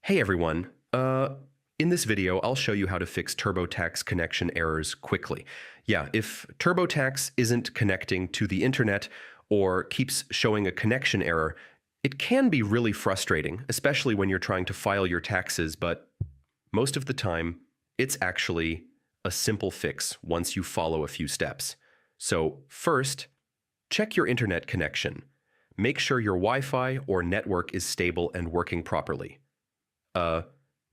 Hey everyone. In this video, I'll show you how to fix TurboTax connection errors quickly. Yeah, if TurboTax isn't connecting to the internet or keeps showing a connection error, it can be really frustrating, especially when you're trying to file your taxes, but most of the time, it's actually a simple fix once you follow a few steps. So first, check your internet connection. Make sure your Wi-Fi or network is stable and working properly. Uh,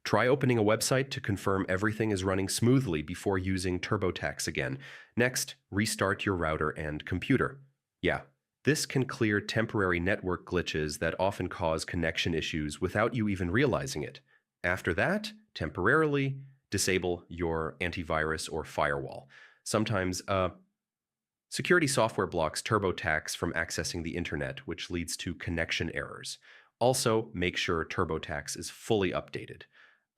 Try opening a website to confirm everything is running smoothly before using TurboTax again. Next, restart your router and computer. Yeah, this can clear temporary network glitches that often cause connection issues without you even realizing it. After that, temporarily disable your antivirus or firewall. Sometimes, security software blocks TurboTax from accessing the internet, which leads to connection errors. Also, make sure TurboTax is fully updated.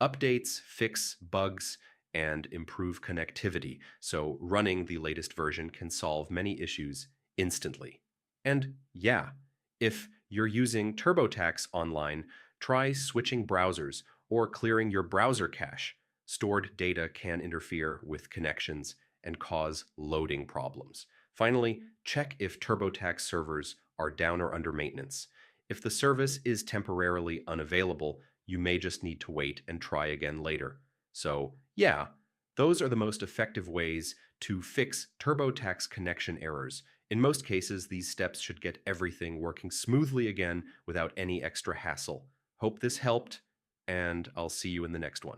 Updates fix bugs and improve connectivity, so running the latest version can solve many issues instantly. And yeah, if you're using TurboTax online, try switching browsers or clearing your browser cache. Stored data can interfere with connections and cause loading problems. Finally, check if TurboTax servers are down or under maintenance. If the service is temporarily unavailable, you may just need to wait and try again later. So, yeah, those are the most effective ways to fix TurboTax connection errors. In most cases, these steps should get everything working smoothly again without any extra hassle. Hope this helped, and I'll see you in the next one.